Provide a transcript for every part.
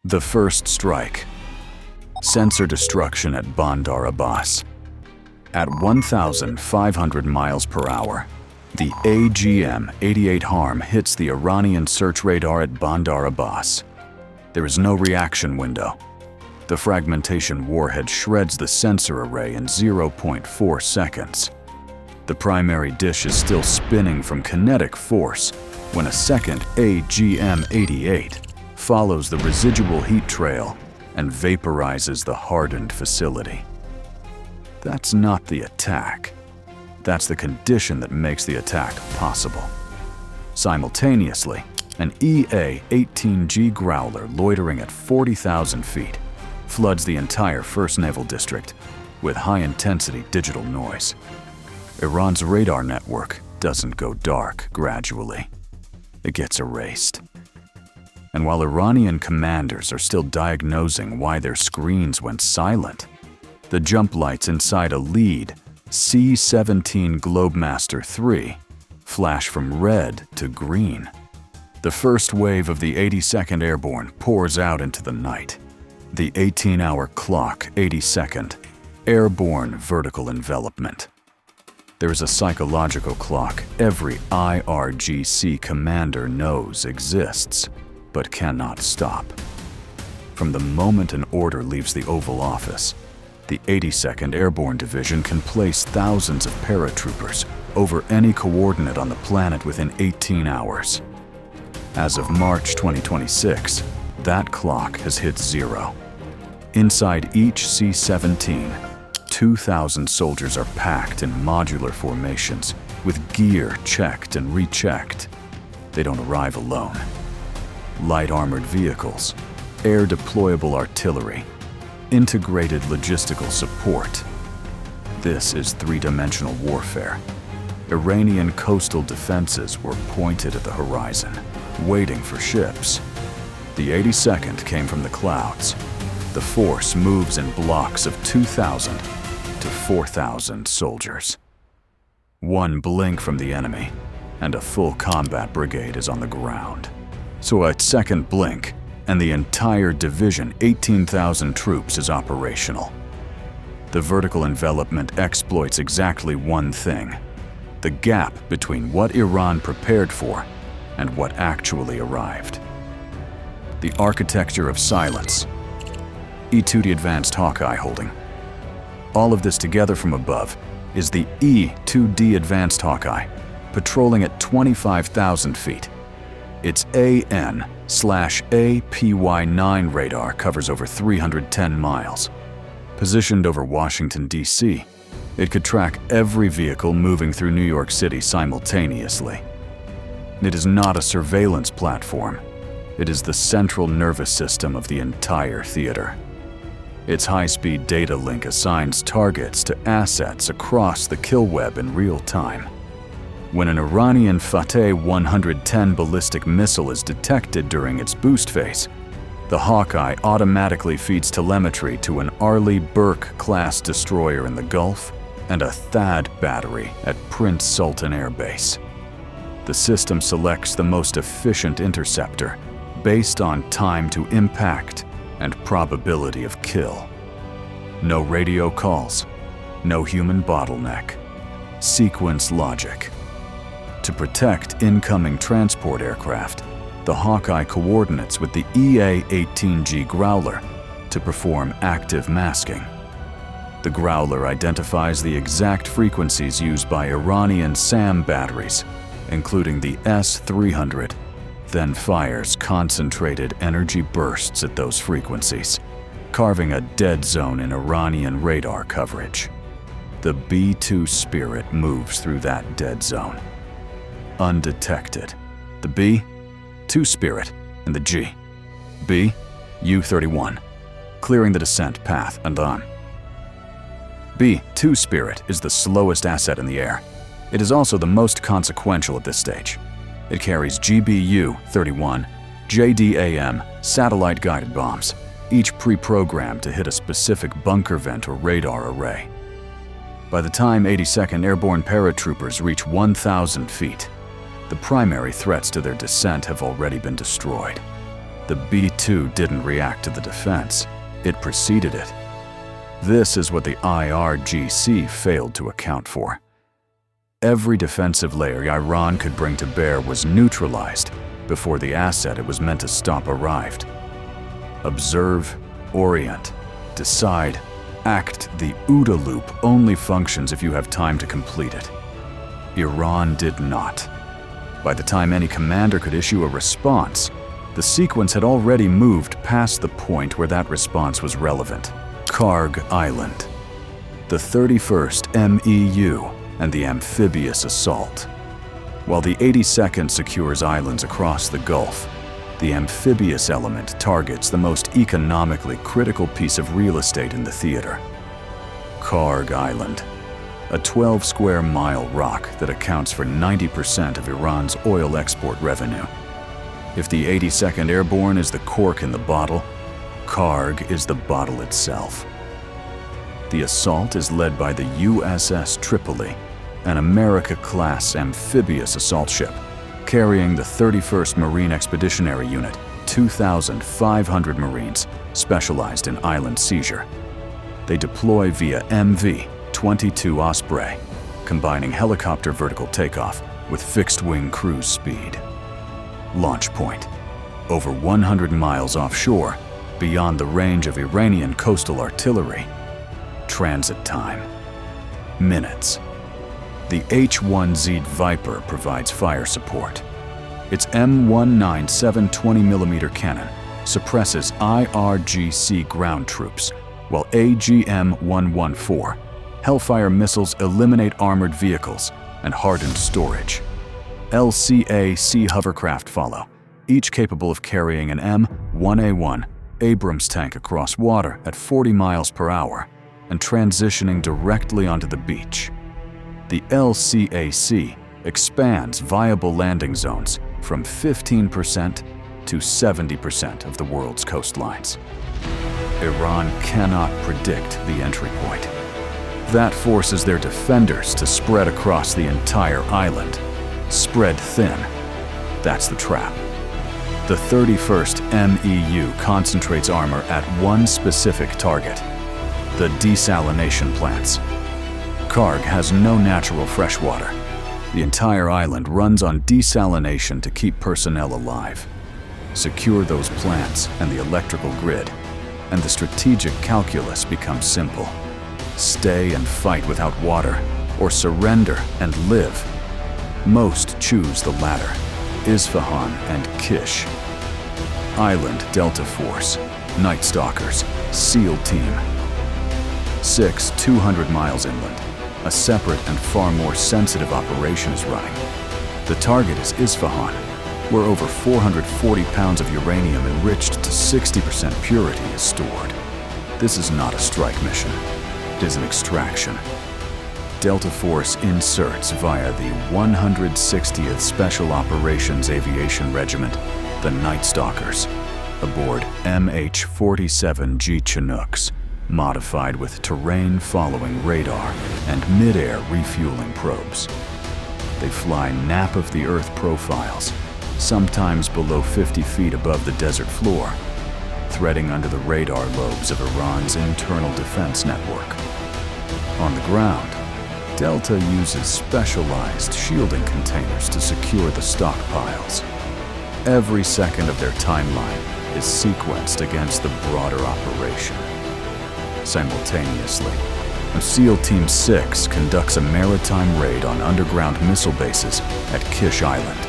The first strike. Sensor destruction at Bandar Abbas. At 1,500 miles per hour, the AGM-88 Harm hits the Iranian search radar at Bandar Abbas. There is no reaction window. The fragmentation warhead shreds the sensor array in 0.4 seconds. The primary dish is still spinning from kinetic force when a second AGM-88 follows the residual heat trail and vaporizes the hardened facility. That's not the attack. That's the condition that makes the attack possible. Simultaneously, an EA-18G Growler loitering at 40,000 feet floods the entire 1st Naval District with high-intensity digital noise. Iran's radar network doesn't go dark gradually. It gets erased. And while Iranian commanders are still diagnosing why their screens went silent, the jump lights inside a lead C-17 Globemaster III flash from red to green. The first wave of the 82nd Airborne pours out into the night. The 18-hour clock 82nd Airborne vertical envelopment. There is a psychological clock every IRGC commander knows exists, but cannot stop. From the moment an order leaves the Oval Office, the 82nd Airborne Division can place thousands of paratroopers over any coordinate on the planet within 18 hours. As of March 2026, that clock has hit 0. Inside each C-17, 2,000 soldiers are packed in modular formations, with gear checked and rechecked. They don't arrive alone. Light armored vehicles, air deployable artillery, integrated logistical support. This is three-dimensional warfare. Iranian coastal defenses were pointed at the horizon, waiting for ships. The 82nd came from the clouds. The force moves in blocks of 2,000 to 4,000 soldiers. One blink from the enemy, and a full combat brigade is on the ground. So a second blink, and the entire division, 18,000 troops, is operational. The vertical envelopment exploits exactly one thing: the gap between what Iran prepared for and what actually arrived. The architecture of silence. E-2D Advanced Hawkeye holding. All of this together from above is the E-2D Advanced Hawkeye, patrolling at 25,000 feet. Its AN/APY-9 radar covers over 310 miles. Positioned over Washington, D.C., it could track every vehicle moving through New York City simultaneously. It is not a surveillance platform. It is the central nervous system of the entire theater. Its high-speed data link assigns targets to assets across the kill web in real time. When an Iranian Fateh 110 ballistic missile is detected during its boost phase, the Hawkeye automatically feeds telemetry to an Arleigh Burke-class destroyer in the Gulf and a THAAD battery at Prince Sultan Air Base. The system selects the most efficient interceptor based on time to impact and probability of kill. No radio calls, no human bottleneck. Sequence logic. To protect incoming transport aircraft, the Hawkeye coordinates with the EA-18G Growler to perform active masking. The Growler identifies the exact frequencies used by Iranian SAM batteries, including the S-300, then fires concentrated energy bursts at those frequencies, carving a dead zone in Iranian radar coverage. The B-2 Spirit moves through that dead zone, undetected. The B-2 Spirit and the G. B, U-31, clearing the descent path and on. B-2 Spirit is the slowest asset in the air. It is also the most consequential at this stage. It carries GBU-31, JDAM satellite-guided bombs, each pre-programmed to hit a specific bunker vent or radar array. By the time 82nd Airborne paratroopers reach 1,000 feet, the primary threats to their descent have already been destroyed. The B-2 didn't react to the defense, it preceded it. This is what the IRGC failed to account for. Every defensive layer Iran could bring to bear was neutralized before the asset it was meant to stop arrived. Observe, orient, decide, act. The OODA loop only functions if you have time to complete it. Iran did not. By the time any commander could issue a response, the sequence had already moved past the point where that response was relevant. Karg Island, the 31st MEU, and the amphibious assault. While the 82nd secures islands across the Gulf, the amphibious element targets the most economically critical piece of real estate in the theater. Karg Island, a 12-square-mile rock that accounts for 90% of Iran's oil export revenue. If the 82nd Airborne is the cork in the bottle, Karg is the bottle itself. The assault is led by the USS Tripoli, an America-class amphibious assault ship, carrying the 31st Marine Expeditionary Unit, 2,500 Marines specialized in island seizure. They deploy via MV-22 Osprey, combining helicopter vertical takeoff with fixed-wing cruise speed. Launch point, over 100 miles offshore, beyond the range of Iranian coastal artillery. Transit time, minutes. The H-1Z Viper provides fire support. Its M197 20mm cannon suppresses IRGC ground troops, while AGM-114 Hellfire missiles eliminate armored vehicles and hardened storage. LCA-C hovercraft follow, each capable of carrying an M1A1 Abrams tank across water at 40 miles per hour and transitioning directly onto the beach. The LCA-C expands viable landing zones from 15% to 70% of the world's coastlines. Iran cannot predict the entry point. That forces their defenders to spread across the entire island. Spread thin. That's the trap. The 31st MEU concentrates armor at one specific target: the desalination plants. Karg has no natural fresh water. The entire island runs on desalination to keep personnel alive. Secure those plants and the electrical grid, and the strategic calculus becomes simple. Stay and fight without water, or surrender and live. Most choose the latter: Isfahan and Kish. Island Delta Force, Night Stalkers, SEAL Team. 200 miles inland, a separate and far more sensitive operation is running. The target is Isfahan, where over 440 pounds of uranium enriched to 60% purity is stored. This is not a strike mission. It is an extraction. Delta Force inserts via the 160th Special Operations Aviation Regiment, the Night Stalkers, aboard MH-47G Chinooks, modified with terrain-following radar and mid-air refueling probes. They fly nap-of-the-earth profiles, sometimes below 50 feet above the desert floor, threading under the radar lobes of Iran's internal defense network. On the ground, Delta uses specialized shielding containers to secure the stockpiles. Every second of their timeline is sequenced against the broader operation. Simultaneously, SEAL Team 6 conducts a maritime raid on underground missile bases at Kish Island.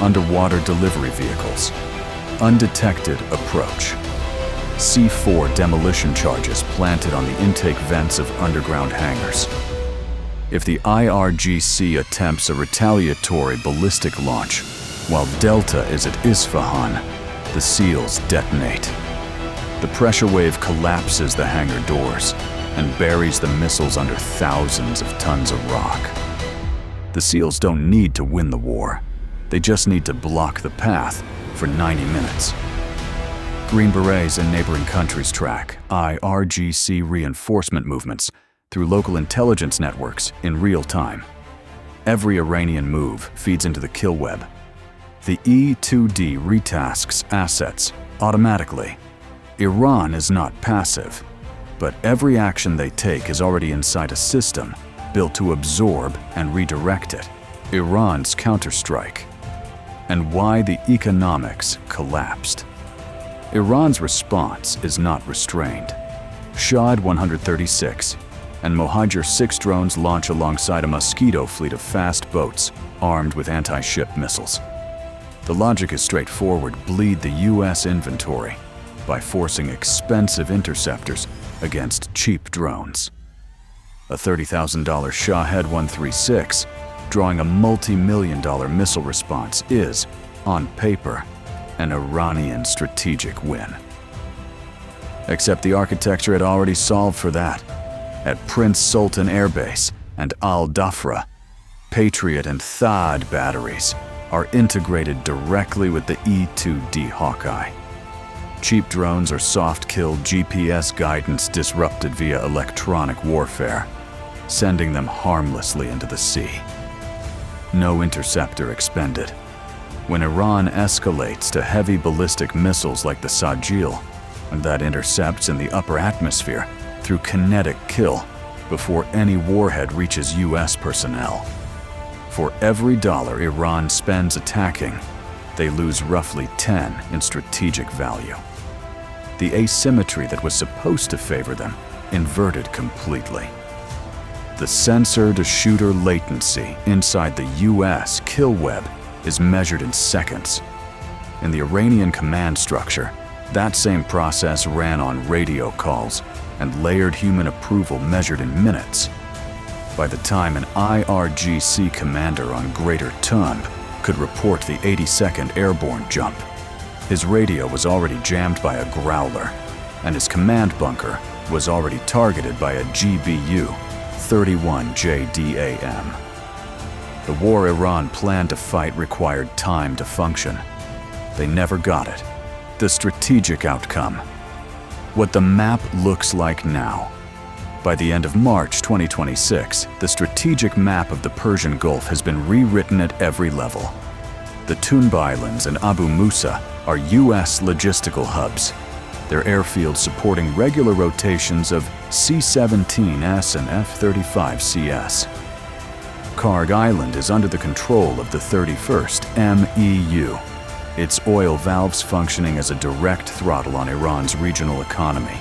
Underwater delivery vehicles. Undetected approach. C4 demolition charges planted on the intake vents of underground hangars. If the IRGC attempts a retaliatory ballistic launch, while Delta is at Isfahan, the SEALs detonate. The pressure wave collapses the hangar doors and buries the missiles under thousands of tons of rock. The SEALs don't need to win the war. They just need to block the path for 90 minutes. Green Berets in neighboring countries track IRGC reinforcement movements through local intelligence networks in real time. Every Iranian move feeds into the kill web. The E-2D retasks assets automatically. Iran is not passive, but every action they take is already inside a system built to absorb and redirect it. Iran's counterstrike, and why the economics collapsed. Iran's response is not restrained. Shahid 136 and Mohijer 6 drones launch alongside a Mosquito fleet of fast boats armed with anti-ship missiles. The logic is straightforward: bleed the US inventory by forcing expensive interceptors against cheap drones. A $30,000 Shahid 136 drawing a multi-million-dollar missile response is, on paper, an Iranian strategic win. Except the architecture had already solved for that. At Prince Sultan Air Base and Al Dhafra, Patriot and THAAD batteries are integrated directly with the E-2D Hawkeye. Cheap drones are soft-kill GPS guidance disrupted via electronic warfare, sending them harmlessly into the sea. No interceptor expended. When Iran escalates to heavy ballistic missiles like the Sajil, and that intercepts in the upper atmosphere through kinetic kill before any warhead reaches US personnel. For every dollar Iran spends attacking, they lose roughly 10 in strategic value. The asymmetry that was supposed to favor them inverted completely. The sensor-to-shooter latency inside the US kill web is measured in seconds. In the Iranian command structure, that same process ran on radio calls and layered human approval measured in minutes. By the time an IRGC commander on Greater Tunb could report the 82nd Airborne jump, his radio was already jammed by a Growler, and his command bunker was already targeted by a GBU-31 JDAM. The war Iran planned to fight required time to function. They never got it. The strategic outcome. What the map looks like now. By the end of March 2026, the strategic map of the Persian Gulf has been rewritten at every level. The Tunba Islands and Abu Musa are US logistical hubs, their airfields supporting regular rotations of C-17S and F-35CS. Karg Island is under the control of the 31st MEU, its oil valves functioning as a direct throttle on Iran's regional economy.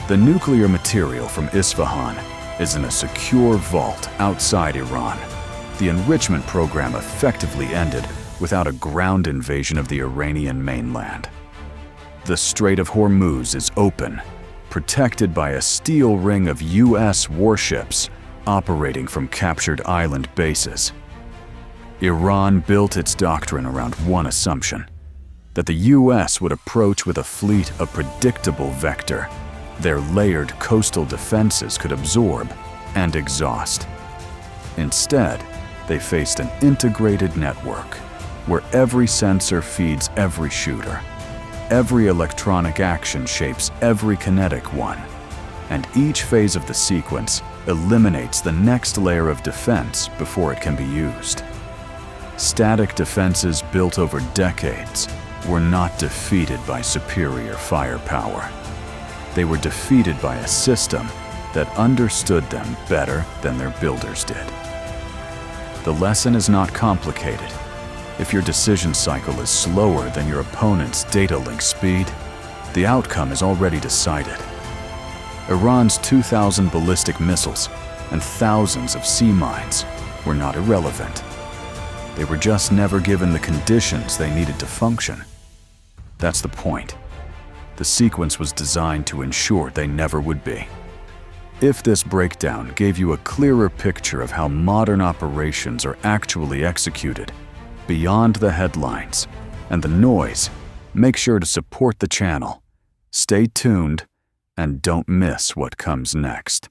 The nuclear material from Isfahan is in a secure vault outside Iran. The enrichment program effectively ended without a ground invasion of the Iranian mainland. The Strait of Hormuz is open, protected by a steel ring of US warships operating from captured island bases. Iran built its doctrine around one assumption: that the US would approach with a fleet of predictable vector their layered coastal defenses could absorb and exhaust. Instead, they faced an integrated network where every sensor feeds every shooter, every electronic action shapes every kinetic one, and each phase of the sequence eliminates the next layer of defense before it can be used. Static defenses built over decades were not defeated by superior firepower. They were defeated by a system that understood them better than their builders did. The lesson is not complicated. If your decision cycle is slower than your opponent's data link speed, the outcome is already decided. Iran's 2,000 ballistic missiles and thousands of sea mines were not irrelevant. They were just never given the conditions they needed to function. That's the point. The sequence was designed to ensure they never would be. If this breakdown gave you a clearer picture of how modern operations are actually executed, beyond the headlines and the noise, make sure to support the channel. Stay tuned and don't miss what comes next.